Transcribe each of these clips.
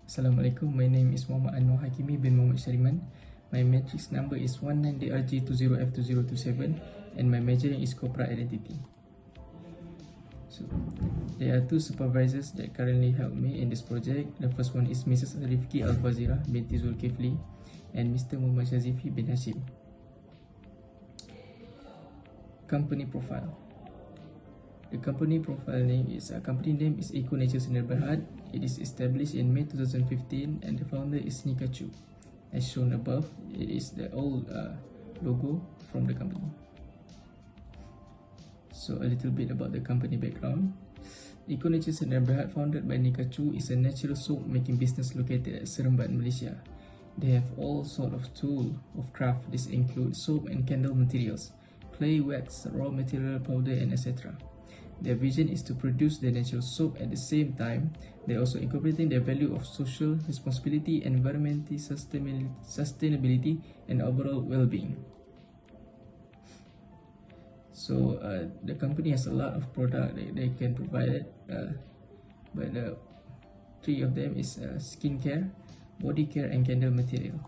Assalamualaikum, my name is Muhammad Anwar Hakimi bin Muhammad Syariman. My matrix number is 19DRG20F2027 and my majoring is corporate identity. So, there are two supervisors that currently help me in this project. The first one is Mrs. Rifki Al-Fazira binti Zulkifli and Mr. Muhammad Shazifi bin Hashim. Company profile. The company profile name is IKO Nature Sdn Bhd. It is established in May 2015 and the founder is Nika Chu. As shown above, it is the old logo from the company. So a little bit about the company background. IKO Nature Sdn Bhd, founded by Nika Chu, is a natural soap making business located at Seremban, Malaysia. They have all sort of tools of craft. This includes soap and candle materials, clay, wax, raw material, powder, and etc. Their vision is to produce the natural soap. At the same time, they're also incorporating the value of social responsibility, environmental sustainability, and overall well-being. So the company has a lot of product that they can provide, but three of them is skincare, body care, and candle material.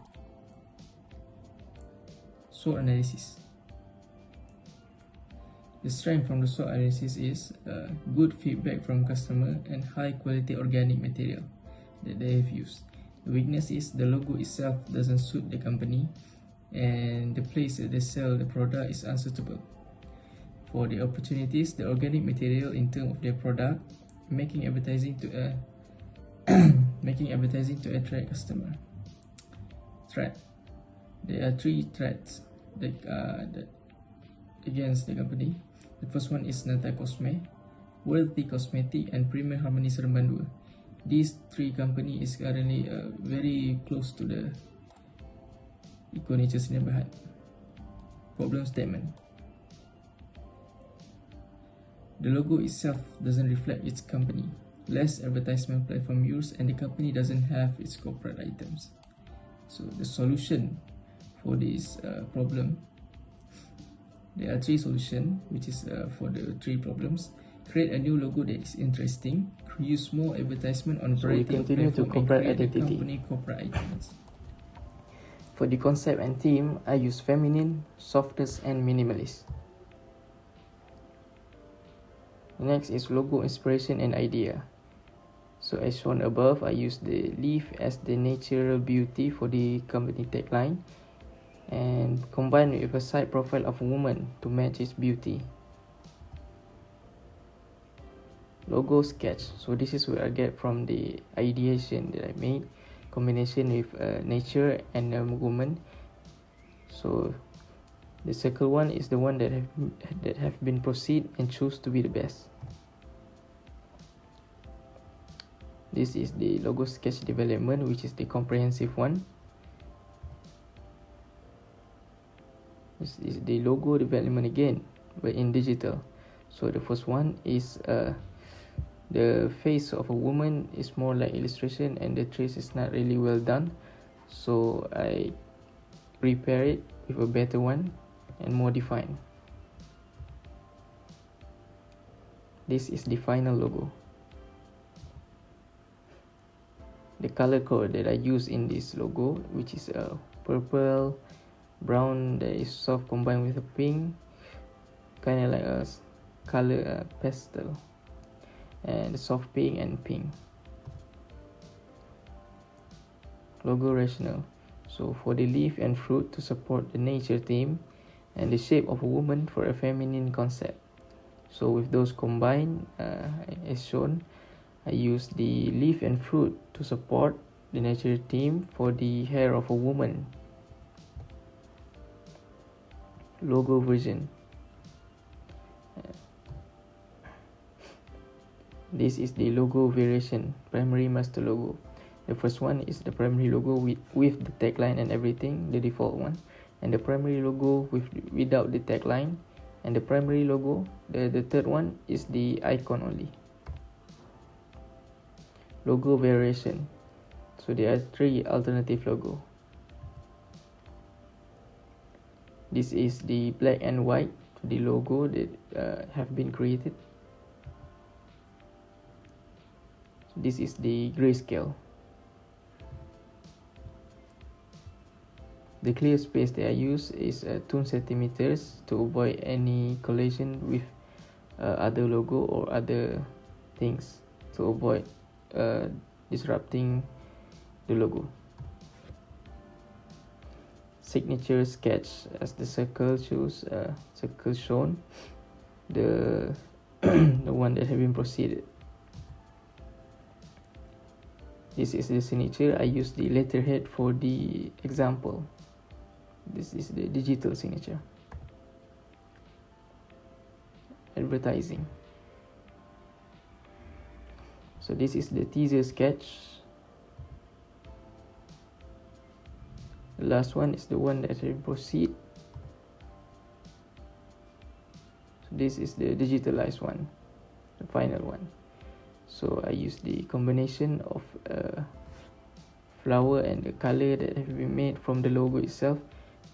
SWOT analysis. The strength from the SWOT analysis is good feedback from customer and high quality organic material that they have used. The weakness is the logo itself doesn't suit the company and the place that they sell the product is unsuitable. For the opportunities, the organic material in terms of their product, making advertising to attract customer. Threat. There are three threats that against the company. The first one is Nata Cosme, Worthy Cosmetic, and Premier Harmony Seremban 2. These three companies is currently very close to the IKO Nature Sdn Bhd. Problem statement. The logo itself doesn't reflect its company. Less advertisement platform used and the company doesn't have its corporate items. So the solution for this problem, there are three solutions, which is for the three problems. Create a new logo that is interesting. Use more advertisement on variety of platforms and create the company corporate items. For the concept and theme, I use feminine, softness, and minimalist. Next is logo inspiration and idea. So as shown above, I use the leaf as the natural beauty for the company tagline, and combine with a side profile of a woman to match its beauty. Logo sketch. So this is where I get from the ideation that I made, combination with nature and a woman. So the circle one is the one that have been proceed and choose to be the best. This is the logo sketch development, which is the comprehensive one. This is the logo development again, but in digital. So the first one is the face of a woman is more like illustration and the trace is not really well done. So I prepare it with a better one and more defined. This is the final logo. The color code that I use in this logo, which is purple, brown that is soft combined with a pink, kind of like a color pastel, and soft pink and pink. Logo rationale. So for the leaf and fruit to support the nature theme, and the shape of a woman for a feminine concept. So with those combined, as shown, I use the leaf and fruit to support the nature theme for the hair of a woman. Logo version. This is the logo variation, primary master logo. The first one is the primary logo with the tagline and everything, the default one, and the primary logo without the tagline, and the primary logo, the third one is the icon only. Logo variation. So there are three alternative logo. This is the black and white, the logo that have been created. This is the grayscale. The clear space that I use is 2 centimeters to avoid any collision with other logo or other things, to avoid disrupting the logo. Signature sketch, as the circle shows, circle shown, the the one that have been proceeded. This is the signature. I use the letterhead for the example. This is the digital signature. Advertising. So this is the teaser sketch. The last one is the one that will proceed. So this is the digitalized one, the final one. So I use the combination of flower and the color that have been made from the logo itself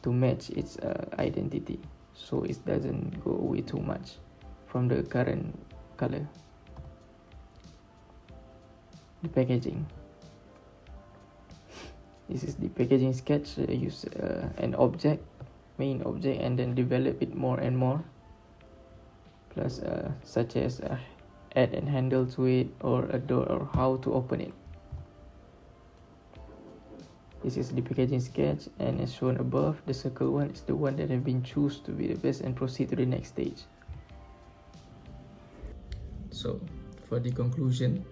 to match its identity, so it doesn't go away too much from the current color. The packaging. This is the packaging sketch. I use an object, main object, and then develop it more and more. Plus such as add a handle to it, or a door, or how to open it. This is the packaging sketch, and as shown above, the circle one is the one that have been chosen to be the best and proceed to the next stage. So, for the conclusion,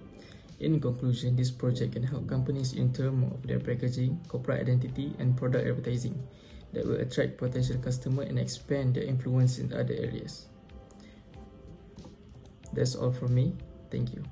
in conclusion, this project can help companies in terms of their packaging, corporate identity, and product advertising that will attract potential customers and expand their influence in other areas. That's all from me. Thank you.